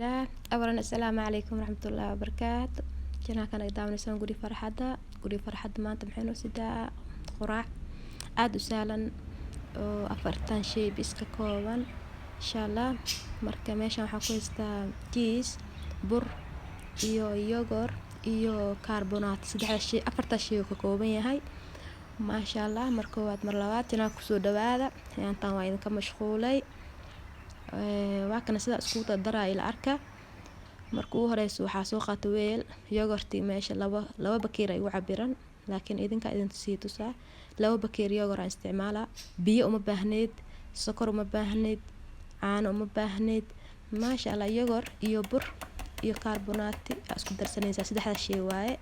لا أولا السلام عليكم ورحمة الله وبركاته. جنا كان قدامنا سان قولي فرحة ما أنت محينو سدا قراع عاد وسهلا أفرتان شيء بيسك كوبان إن شاء الله. مركا ماشان حكويستا كيس بر يوغور كربونات سدح شيء أفرتا شيء كوبان هاي ما شاء الله. مركوات مرلوات جنا كسو دوادا يعني طاوين كمشغولي waa kana sida isku daraa ila arka. marka uu horeyso waxa soo qaato weel yogurti meesha laba bakeer ay u cabiran, laakiin idinka sii tusaa laba bakeer yogurt aan isticmaala. biyo uma baahneed, sokor uma baahneed, caano uma baahneed. maasha Allah yogurt iyo bur iyo karbonaati isku darsanaysa saddexda shay waaye.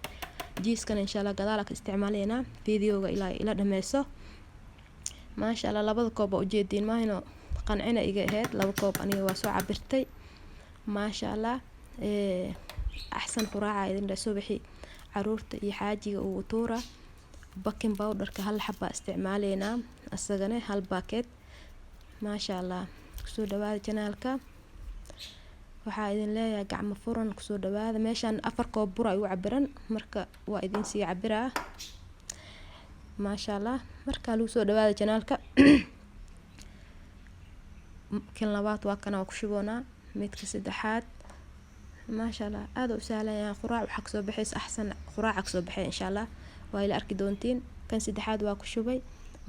jiiskan insha Allah gadaal ka isticmaaleena videoga ila dhameeso. maasha Allah labada koob oo jeedin maahino qancina iga ahayd laba koob aniga waa soo cabirtay. maasha Allah axsan quraaca idin dhasoo bixi caruurta iyo xaajiga uu tuura. baking powderka hal xabba isticmaaleena asagana hal baket. maasha Allah kusoo dhawaada channelka. waxaa idin leeyahay gacmo furan kusoo dhawaada. meeshan 4 koob bur ay u cabiran, marka waa idin sii cabiraa. maasha Allah marka lagu soo dhawaada channelka. kan labaad waa kana ku shuboona midka saddexaad. maasha Allah aad u sahlan quraac waxa kasoo baxays axsan quraac kasoo baxay insha Allah waa ila arki doontiin. kan saddexaad waa ku shubay,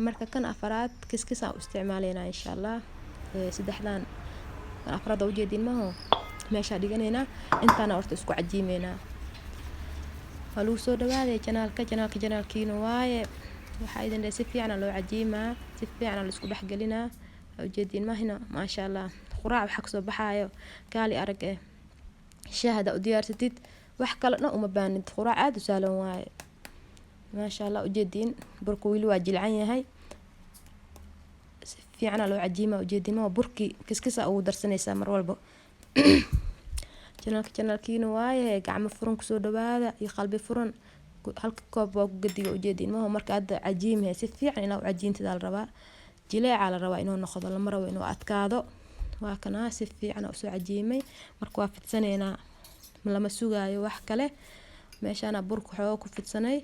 marka kan afaraad kiskis aan u isticmaaleena insha Allah. saddexdan kan afaraad oo jeedin ma meesha dhiganayna intaana horta isku cajiimeena. waa lagu soo dhawaaday channelkiina waaye. waxa idin si fiican loo cajiimaa, si fiican la isku dhaxgelinaa ujeedin mahina. maasha Allah quraac waxa kasoo baxaayo kaali arag shaahada u diyaarsatid wax kale uma baanid. quraac aad u sahlan waaye. maasha Allah ujeedin burku wili waa jilcan yahay, si fiican loo cajiimaa. ujeedin ma burki kiskisa ugu darsanaysa mar walba. channelkiina waaye gacmo furan kusoo dhawaada iyo qalbi furan. halka koob waa ku gadiga ujeedin ma marka aad cajiimay si fiican inaad cajiintida la rabaa. jileeca la rabaa inuu noqdo, lama rabo inuu adkaado. waa kana si fiican u soo cajiimay. marka waa fidsaneena lama sugaayo wax kale. meeshana burku xoog ku fidsanay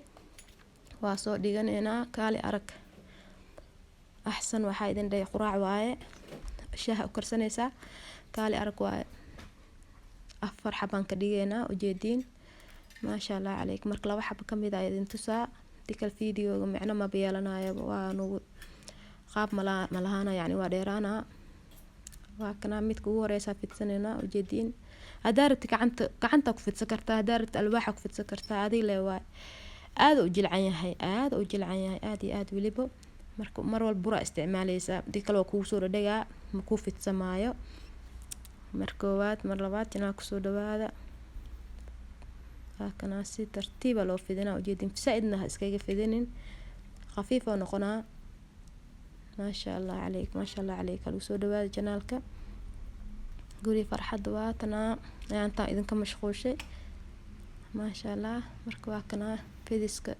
waa soo dhiganeena kaali arag. axsan waxa idin dhay quraac waaye. shaaha u karsanaysa kaali arag waaye. 4 xabaan ka dhigeena ujeedin. maasha Allah عليك. marka laba xab kamid ah idin tusaa dikal videoga macna ma beelanayo waa nugu qaab malahaana yani waa dheeraana. waa kana midka ugu horeysa fidsaneena ujeedin. hadaarti gacanta ku fidsan kartaa, hadaarti alwaaxa ku fidsan kartaa adii leeyahay. aad u jilcan yahay aad iyo aad wilibo. marka mar walba bura isticmaalaysa dikal waa kugu soo dhadhagaa ma ku fidsamaayo. marka mar labaad inaa ku soo dhawaada. kana si tartiib loo fidina ujeedin faaidna iskaga fidinin khafiif oo noqonaa. maasha Allah عليك lagu soo dhawaada channelka. guri farxad waatana ayanta idinka mashquulshay. maasha Allah marka waa kana fidiska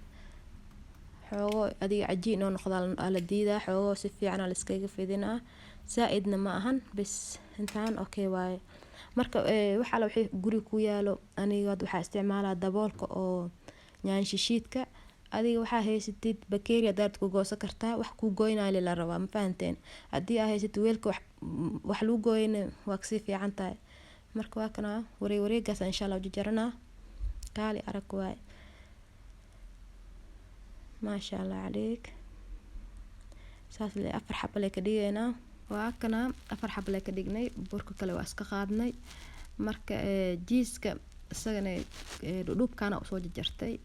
xoogo adiga cajiin oo noqdo la diidaa. xoogo si fiican la iskaga fidina saaidna ma ahan bis intaan okay waaye. marka waxa la wixii guri ku yaalo aniga waxa isticmaalaa daboolka oo yaan shishiidka. adiga waxa haysatid bakeeriya daad ku goosan kartaa, wax ku gooynaay la rabaa ma fahanteen. hadii ay haysatid weelka wax lagu gooyna waa si fiican tahay. marka waa kana wareegaas insha Allah u jarana kaali arag waay. maasha Allah عليك. saas le 4 xabba le ka dhigeena. waa kana 4 xabba le ka dhignay. burka kale waa iska qaadnay. marka jiiska isagana dhudhubkana u soo jartay.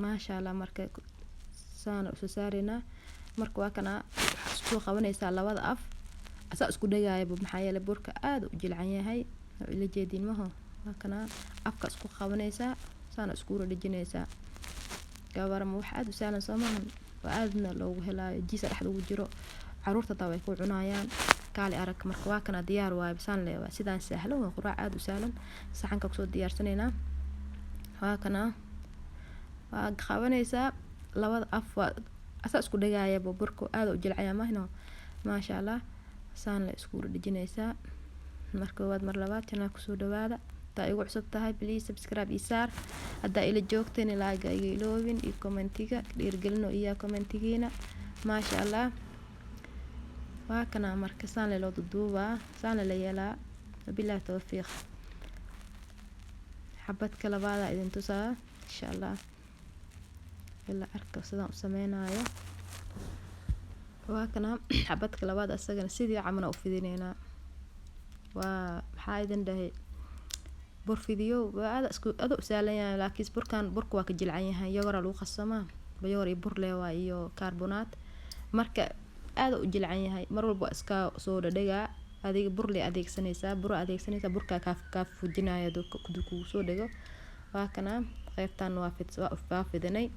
maasha Allah marka saan u soo saarina. marka waa kana isku qabanaysa labada af asa isku dhagaaya maxaa yeelay burka aad u jilcan yahay ila jeedin ma waa kana afka isku qabanaysa saan isku dhajinaysa. gabarama wax aad u sahlan Soomaaliya waa aadna loogu helaayo jiisa dhaxda ugu jiro. caruurta taa way ku cunayaan kaali arag. marka waa kana diyaar waay bisaan leeyahay sidaan sahlan waa quraac aad u sahlan. saxanka ku soo diyaarsanayna waa kana waa qabanaysa labada af waa asa isku dhagaaya burku aad u jilcaya mahno. maasha Allah saan la isku dhajinaysa. marka waad mar labaad channel kusoo dhawaada taa igu cusub tahay please subscribe isaar haddaa ila joogteen like iga iloobin iyo commentiga dhiirgelino iyo commentigiina maasha allah waa kana marka saan loo duubaa saan la yeelaa billahi tawfiiq xabadka labaada idin tusaa insha allah ila arka sidaan u sameynayo waa kana xabadka labaad asagana sidii camana u fidineynaa waa maxaa idin dhahay bur fidiyo waa aad u saalan yahay laakiin burka waa ka jilcan yahay yogor lagu qasamaa yogor iyo bur leewa iyo kaarbonaat marka aad u jilcan yahay mar walba iska soo dhadhagaa adiga bur le adeegsanaysaa burka ka fujinaya ku soo dhago waa kana qaybtan waa fidinay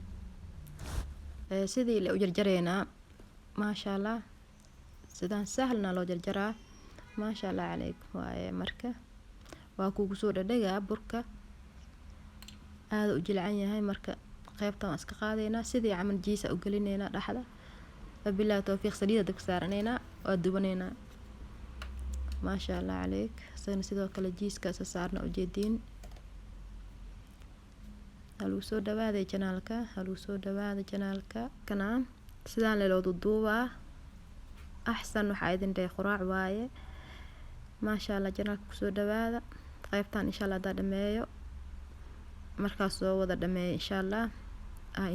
sidii la u jarjareynaa maasha allah sidaan sahlna loo jarjaraa maasha allah calaykum waaye marka waa kugu soo dhadhagaa burka aad u jilcan yahay marka qaybtan waan iska qaadaynaa sidii camal jiisa u gelineynaa dhaxda billahi tawfiiq saliida dabka saaraneynaa waa dubaneynaa maasha allah calayk isagana sidoo kale jiiska saarna ujeediin haluu soo dhawaaday janaalka kana sidaan loo duubaa axsan waxaa idin dhahay quraac waaye maasha allah janaalka kusoo dhawaada qaybtan insha allah hadaa dhameeyo markaas soo wada dhameeyo insha allah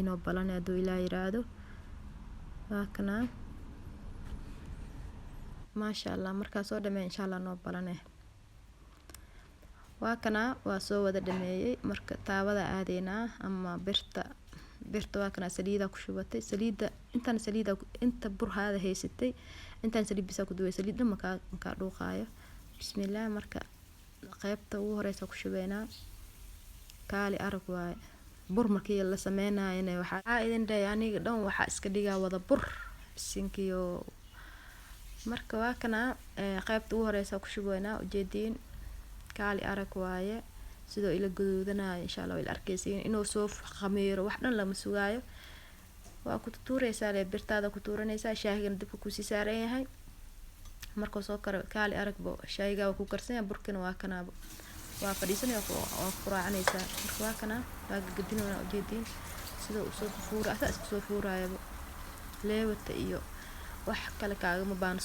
inoo balanay hadduu ilaa yiraahdo waa kana maasha allah markaas soo dhameeyo insha allah noo balanay waa kana waa soo wada dhameeyay marka taawada aadeynaa ama birta waa kana saliida ku shubatay inta burhaada haysatay intaan saliid bisa ku duway saliid dhamma ka dhuuqaayo bismillaah marka qaybta ugu horeysa ku shubeynaa kaali arag waaye bur markii la sameynayna waxaa idin dhahay aniga dhan waxaa iska dhigaa wada bur bisinkiyo marka waa kana qaybta ugu horeysa ku shubeynaa ujeediin kaali arag waaye sidoo ila gaduudanayo insha allah ila arkaysiin inuu soo khamiiro wax dhan lama sugaayo waa ku tuuraysaa le birtaada ku tuuranaysaa shaahigana dibka ku sii saaran yahay markuu soo karo kaali aragbo shayga waa ku karsan yahay burkina waa kana waa fadhiisanaya waa quraacanaysaa marka waa kana waa gadinayna ujeediin sidoo uu soo fuura iska soo fuurayaba leewata iyo wax kale kaaga ma baan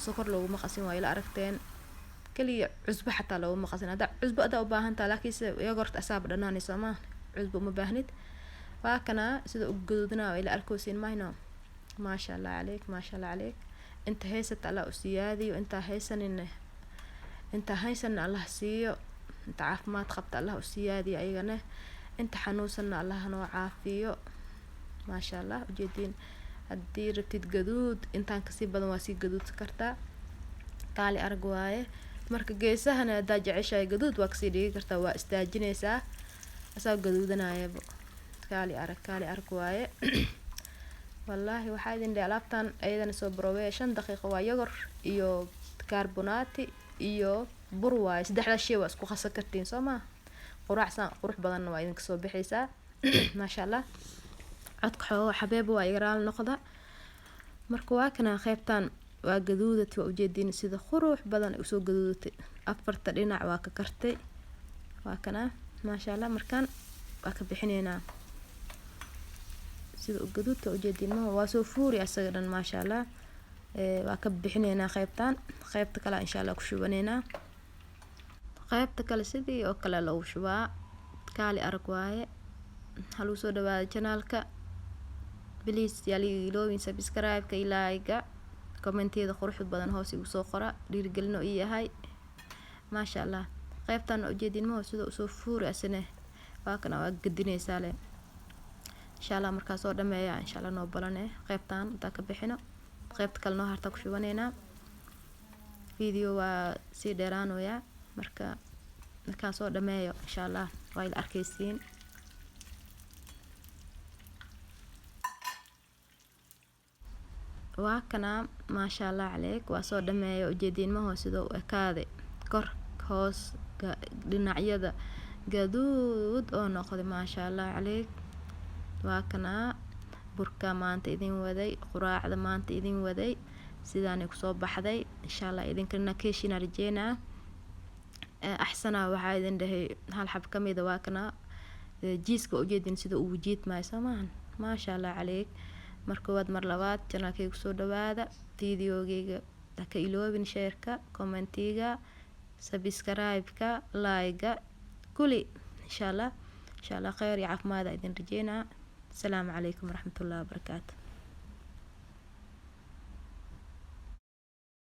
sokor loogu maqasin waa ila aragteen kaliya cusbo xataa loogu maqasin hada cusbo adaa u baahan tahay laakiin sida yogurt asaab dhanaanaysa ma cusbo ma baahnid waa kana sida u gaduudana ila arkoosin mayno maasha allah calayk inta haysata allah u siyaadiyo inta haysan allah siiyo inta caafimaad qabta allah u siyaadiyo ayagana inta xanuunsanna allah noo caafiyo maasha allah ujeediin haddii rabtid gaduud intaan kasii badan waa sii gaduudsan kartaa kaali arag waaye marka geesahana haddaa jeceshahay gaduud waa kasii dhigi kartaa waa istaajinaysaa asaa gaduudanayaba kaali arag waaye wallaahi waxaa idin dhahay alaabtan ayadana soo baroowe 5 daqiiqo waa yogor iyo kaarbonaati iyo bur waaye saddexda shay waa isku qasan kartiin soo ma qurux badanna waa idin kasoo bixaysaa maasha allah codka xoo xabeeb waa yaraal noqda marka waa kana qaybtan waa gaduudatay waa ujeediin sida qurux badan u soo gaduudatay afarta dhinac waa ka kartay waa kana maasha allah markaan waa ka bixineynaa sida u gaduudta ujeediin waa soo fuuri asaga dhan maasha allah waa ka bixineynaa qaybta kale insha allah ku shubaneynaa qaybta kale sidii oo kale loo shubaa kaali arag waaye haluu soo dhawaada janaalka please yali iloobin subscribe-ka ilaaga commenteeda quruxda badan hoos igu soo qora dhiirgelino ii yahay maasha allah qaybtan ujeediin sida u soo fuuri asane waa kana waa gadinaysaa le insha allah markaa soo dhameeya insha allah noo balane qaybtan inta ka bixino qaybta kale noo harta ku shubaneynaa video waa sii dheeraanaya markaa soo dhameeyo insha allah waa ila arkaysiin waa kana maasha allah calayk waa soo dhameeyo ujeediin sida u ekaaday kor hoos dhinacyada gaduud oo noqday maasha allah calayk waa kana burka maanta idin waday quraacda maanta idin waday sidaanay kusoo baxday insha allah idinkana keeshina rajeynaa axsanaa waxaa idin dhahay hal xab ka mida waa kana jiiska ujeedin sida uu jiid maayo soomahan maasha allah caleeg mar koowaad mar labaad janaalkayga kusoo dhawaada videogayga haka iloobin sheerka commentiga subscribe-ka like-ga kuli insha allah khayr iyo caafimaad idin rajeynaa. Asalaamu calaykum waraxmatullaahi wabarakaatu.